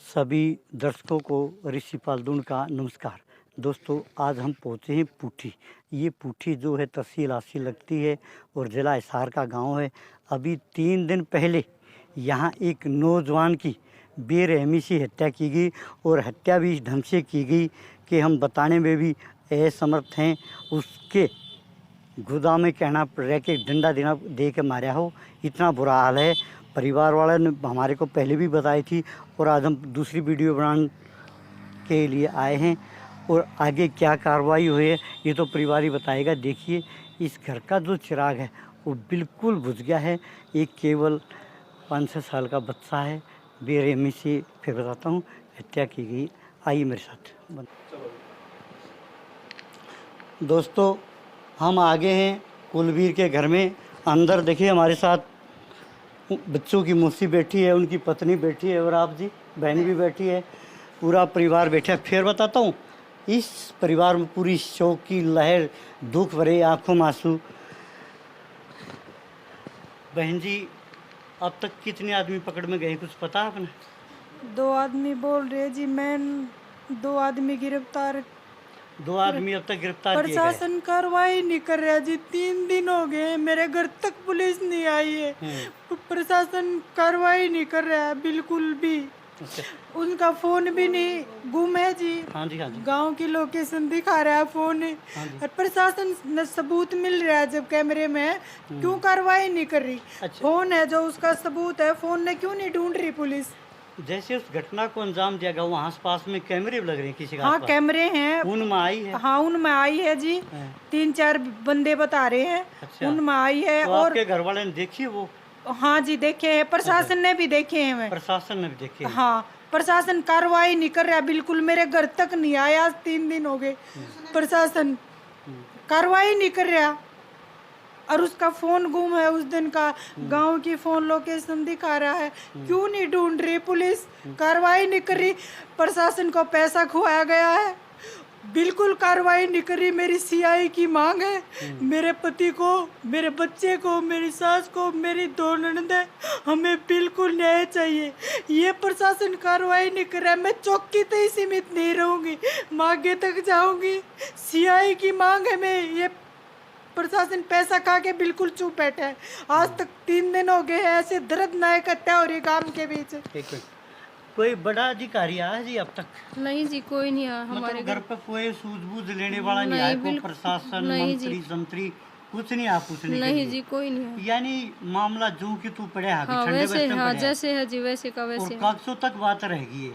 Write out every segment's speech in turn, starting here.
सभी दर्शकों को ऋषि पालदुन का नमस्कार। दोस्तों, आज हम पहुँचे हैं पूठी। ये पूठी जो है तहसील आसी लगती है और ज़िला हिसार का गांव है। अभी 3 दिन पहले यहाँ एक नौजवान की बेरहमी से हत्या की गई और हत्या भी इस ढंग से की गई कि हम बताने में भी असमर्थ हैं। उसके गुदा में कहना रह के डंडा देना दे के मारा हो, इतना बुरा हाल है। परिवार वाले ने हमारे को पहले भी बताई थी और आज हम दूसरी वीडियो बनाने के लिए आए हैं। और आगे क्या कार्रवाई हुई है ये तो परिवार ही बताएगा। देखिए, इस घर का जो चिराग है वो बिल्कुल बुझ गया है। एक केवल 5-6 साल का बच्चा है, बेरहमी से फिर बताता हूँ हत्या की गई। आइए मेरे साथ। दोस्तों, हम आगे हैं कुलवीर के घर में। अंदर देखिए हमारे साथ बच्चों की मौसी बैठी है, उनकी पत्नी बैठी है और आप जी बहन भी बैठी है, पूरा परिवार बैठा है। फिर बताता हूँ, इस परिवार में पूरी शोक की लहर, दुख भरे आंखों में आंसू। बहन जी, अब तक कितने आदमी पकड़ में गए, कुछ पता है आपने? 2 आदमी बोल रहे जी। मैं 2 आदमी गिरफ्तार। 2 आदमी अब तक गिरफ्तार किए गए। प्रशासन कार्रवाई नहीं कर रहा जी। 3 दिन हो गए, मेरे घर तक पुलिस नहीं आई है। प्रशासन कार्रवाई नहीं कर रहा है बिल्कुल भी। अच्छा। उनका फोन भी नहीं, गुम है जी। हाँ जी, हाँ जी। गांव की लोकेशन दिखा रहा है फोन। हाँ जी। और प्रशासन न सबूत मिल रहा है जब कैमरे में है, क्यों कार्रवाई नहीं कर रही? अच्छा। फोन है जो उसका सबूत है, फोन ने क्यों नहीं ढूंढ रही पुलिस? जैसे उस घटना को अंजाम दिया गया, वहाँ आस-पास में कैमरे भी लग रहे हैं किसी का? हाँ, कैमरे हैं। उनमें आई है? हाँ, उनमें आई है जी। 3-4 बंदे बता रहे हैं। अच्छा। उनमें आई है। तो और आपके घर वाले ने देखी वो? हाँ जी, देखे हैं। प्रशासन ने भी देखे हैं। प्रशासन ने भी देखे? हाँ, प्रशासन कार्रवाई नहीं कर रहा बिल्कुल। मेरे घर तक नहीं आया, आज 3 दिन हो गए। प्रशासन कार्रवाई नहीं कर रहा और उसका फोन गुम है उस दिन का। गांव की फोन लोकेशन दिखा रहा है। क्यों नहीं ढूंढ रही पुलिस? कार्रवाई नहीं कर रही। प्रशासन को पैसा खुआया गया है, बिल्कुल कार्रवाई नहीं कर रही। मेरी सीआई की मांग है। मेरे पति को, मेरे बच्चे को, मेरी सास को, मेरी 2 ननदें, हमें बिल्कुल न्याय चाहिए। ये प्रशासन कार्रवाई नहीं कर रहा है। मैं चौकी तक ही सीमित नहीं रहूंगी, मैं आगे तक जाऊंगी। सीआई की मांग है। मैं ये प्रशासन पैसा खा के बिल्कुल चुप बैठा है। आज तक 3 दिन हो गए हैं ऐसे दर्दनाक हत्या हो रही गांव के बीच। कोई बड़ा अधिकारी आया जी अब तक? नहीं जी, कोई नहीं आया हमारे मतलब घर पे कोई सूझबूझ लेने वाला नहीं आया? कोई प्रशासन, मंत्री संतरी कुछ नहीं आ पूछने के लिए? नहीं जी, कोई नहीं आया। यानी मामला जो कि तू पड़े है, हाँ, वैसे हाँ, जैसे है जी वैसे का वैसे। और कागजों तक बात रहेगी ये?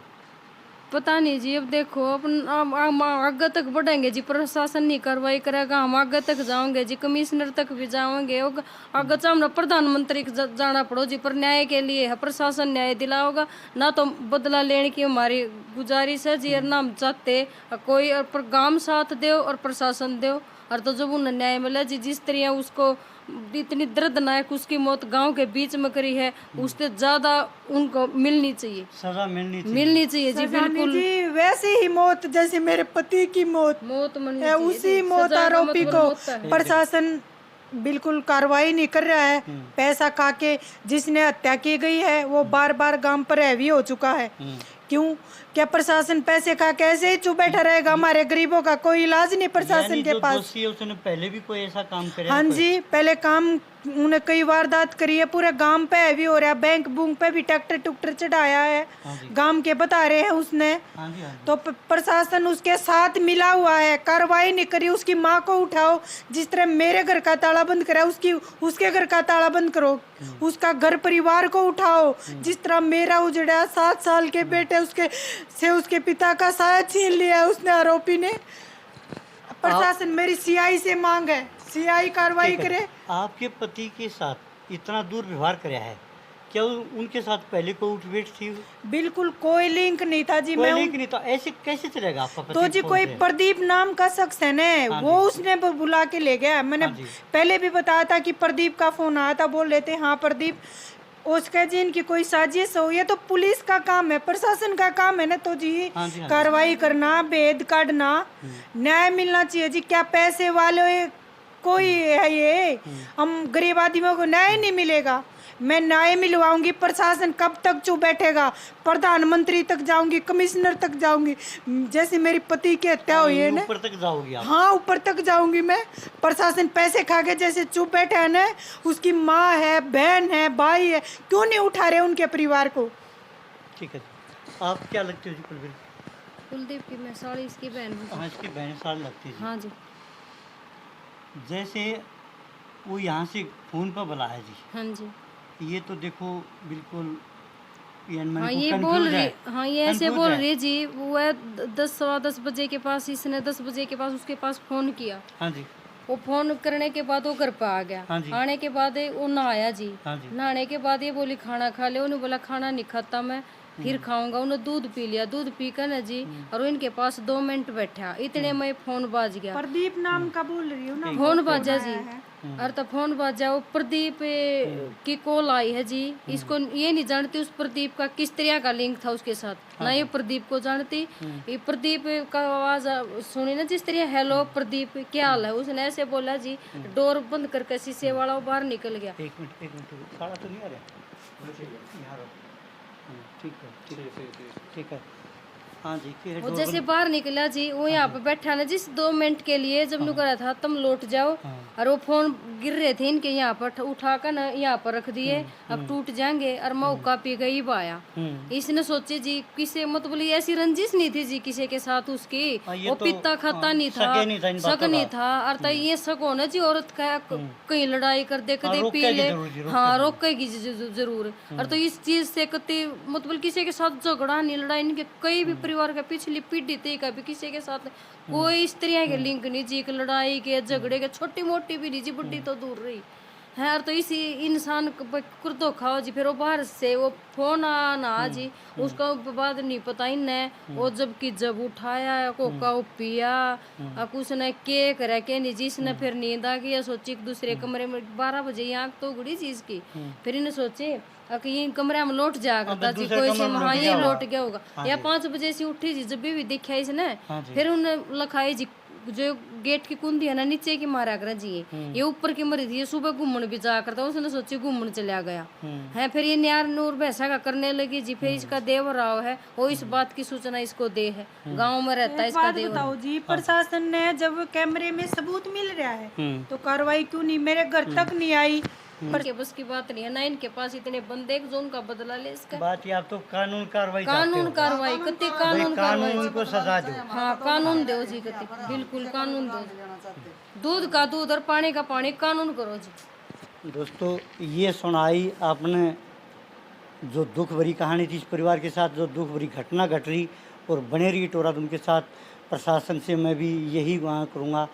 पता नहीं जी, अब देखो अपन आगे तक बढ़ेंगे जी, प्रशासन नहीं कार्रवाई करेगा, हम आगे तक जाओगे जी, कमिश्नर तक भी जाओगे। आगे सामने प्रधानमंत्री को जाना पड़ो जी, पर न्याय के लिए है। प्रशासन न्याय दिलाओगा ना, तो बदला लेने की हमारी गुजारिश है जी। और ना हम चाहते कोई, और पर गांव साथ दो और प्रशासन दो। और तो जब उन्हें न्याय मिला जी, जिस तरह उसको इतनी दर्दनाक उसकी मौत गांव के बीच में करी है, उससे ज्यादा उनको मिलनी चाहिए, सजा मिलनी चाहिए जी। बिल्कुल जी, वैसी ही मौत जैसे मेरे पति की मौत है, उसी मौत आरोपी को प्रशासन बिल्कुल कार्रवाई नहीं कर रहा है। पैसा खा के जिसने हत्या की गई है वो बार बार गांव पर हैवी हो चुका है। क्यों? क्या प्रशासन पैसे खा के ऐसे ही चुप बैठा रहेगा? हमारे गरीबों का कोई इलाज नहीं प्रशासन के पास। उसने पहले भी कोई ऐसा काम किया? हाँ जी, पहले काम उन्हें कई वारदात करी है। पूरे गांव पे हैवी हो रहा है। बैंक बुंक पे भी ट्रैक्टर टुक्टर चढ़ाया है। गांव के बता रहे हैं उसने। तो प्रशासन उसके साथ मिला हुआ है, कार्रवाई नहीं करी। उसकी माँ को उठाओ, जिस तरह मेरे घर का ताला बंद करा उसके घर का ताला बंद करो। उसका घर परिवार को उठाओ, जिस तरह मेरा उजड़ा 7 साल के बेटे उसके पिता का साया छीन लिया उसने, आरोपी ने। प्रशासन मेरी सीआई से मांग है, सीआई कार्रवाई करे। आपके पति के साथ इतना दुर्व्यवहार कराया है, क्या उनके साथ पहले कोई उठभेट थी? बिल्कुल कोई लिंक नहीं था जी। कोई लिंक नहीं था? ऐसे कैसे चलेगा आपका पति? तो जी कोई प्रदीप नाम का शख्स है ना, वो उसने बुला के ले गया। मैंने पहले भी बताया था कि प्रदीप का फोन आया था, बोल रहे थे हाँ प्रदीप। उसका जी इनकी कोई साजिश हो, ये तो पुलिस का काम है, प्रशासन का काम है ना। तो जी कार्रवाई करना, भेद काटना, न्याय मिलना चाहिए जी। क्या पैसे वाले कोई है ये? हम गरीब आदमियों को न्याय नहीं मिलेगा? मैं न्याय मिलवाऊंगी। प्रशासन कब तक चुप बैठेगा? प्रधानमंत्री तक जाऊंगी, कमिश्नर तक जाऊंगी। जैसे मेरी पति की हत्या हुई है ना, ऊपर तक जाओगी आप? हाँ, ऊपर तक जाऊंगी मैं। प्रशासन पैसे खा के जैसे चुप बैठे है ना, उसकी माँ है, बहन है, भाई है, क्यों नहीं उठा रहे उनके परिवार को? ठीक है, आप क्या लगते हो जी कुलबीर? कुलदीप की मैं साड़ी इसकी बहन हूँ। हाँ, इसकी बहन साल लगती है जी। हाँ जी। जैसे वो यहाँ से फ़ोन पर बुलाया जी, हाँ जी। ये तो देखो बिल्कुल हाँ ये बोल रही, हाँ ये ऐसे बोल रही जी, वो है 10 सवा 10 बजे के पास, इसने 10 बजे के पास उसके पास फोन किया। हाँ जी। वो फोन करने के बाद वो घर पे आ गया। हाँ जी। आने के बाद वो नहाया जी। हाँ जी। नहाने के बाद ये बोली खाना खा ले, उन्हें बोला खाना नहीं खाता मैं, फिर खाऊंगा। उन्हें दूध पी लिया, दूध पी कर ना जी, और इनके पास 2 मिनट बैठा, इतने में फोन बाज गया। प्रदीप नाम का बोल रही हो ना? फोन बाजा जी, और तो फोन बाजा, वो प्रदीप की कॉल आई है जी। इसको ये नहीं जानती उस प्रदीप का किस तरह का लिंक था उसके साथ, ना ये प्रदीप को जानती। ये प्रदीप का आवाज सुनी ना जिस तरह, हेलो प्रदीप क्या हाल है, उसने ऐसे बोला जी, डोर बंद करके शीशे वाला वो बाहर निकल गया। एक मिनट, साड़ा तो नहीं आ रहा? ठीक है। हाँ जी, वो जैसे बाहर निकला जी, वो यहाँ पे बैठा ना जिस 2 मिनट के लिए, जब नु करा था तुम लौट जाओ, और वो फोन गिर रहे थे इनके यहाँ पर, उठा कर ना यहाँ पर रख दिए, अब टूट जाएंगे, और मौका पी गई बाया। इसने सोचे जी किसे, मतलब ऐसी रंजिश नहीं थी जी किसी के साथ उसकी, वो पिता खाता नहीं था, शक नहीं था, और तो ये शक होना जी, औरत का कहीं लड़ाई कर दे, कभी पी ले, हाँ रोकेगी जरूर। और तो इस चीज से कति मतलब किसी के साथ झगड़ा नहीं, लड़ाई नहीं, कई भी परिवार का पिछली पीढ़ी थी कभी किसी के साथ कोई इस तरह के लिंक नहीं जी, लड़ाई के झगड़े के, छोटी मोटी भी नहीं जी, बुढ़ी तो दूर रही है। और तो इसी इंसान को धोखा जी, फिर वो बाहर से वो फोन आना जी, उसका बाद नहीं पता इन्हें, वो जब उठाया कोका वो पिया, अब उसने के करे के नहीं जी, इसने फिर नींद आ गई, सोची दूसरे कमरे में 12 बजे आँख तो उगड़ी जी इसकी, फिर इन्हें सोचे ये कमरे में लौट जाया करता जी, कोई से हाँ ये लौट गया होगा, या 5 बजे से उठी जी, जब भी देखा इसने, फिर उन्हें लखाई जी, जो गेट की कुंडी है ना नीचे की मारा कर जी, ये ऊपर की मरी थी, सुबह घूमने भी जाया करता, उसने सोची घूमने चला गया है। फिर ये न्यार नूर भैंसा का करने लगी जी, फिर इसका देवराव है वो इस बात की सूचना इसको दे है, गाँव में रहता है इसका देवर। बताओ जी, प्रशासन ने जब कैमरे में सबूत मिल रहा है तो कार्रवाई क्यों नहीं मेरे घर तक नहीं आई? के बस की बात नहीं है ना, इनके पास इतने बंदे जो उनका बदला ले इसका। बात ये आप तो कानून कार्रवाई कति कानून उनको सजा दो। हाँ कानून दो जी, कति बिल्कुल कानून दो, दूध का दूध और पानी का पानी, कानून करो जी। दोस्तों ये सुनाई आपने जो दुख भरी कहानी थी इस परिवार के साथ, जो दुख भरी घटना घट रही और बने रही टोरा उनके साथ। प्रशासन से मैं भी यही वहाँ करूँगा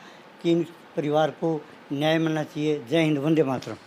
कि इन परिवार को न्याय मिलना चाहिए। जय हिंद, वंदे मातरम।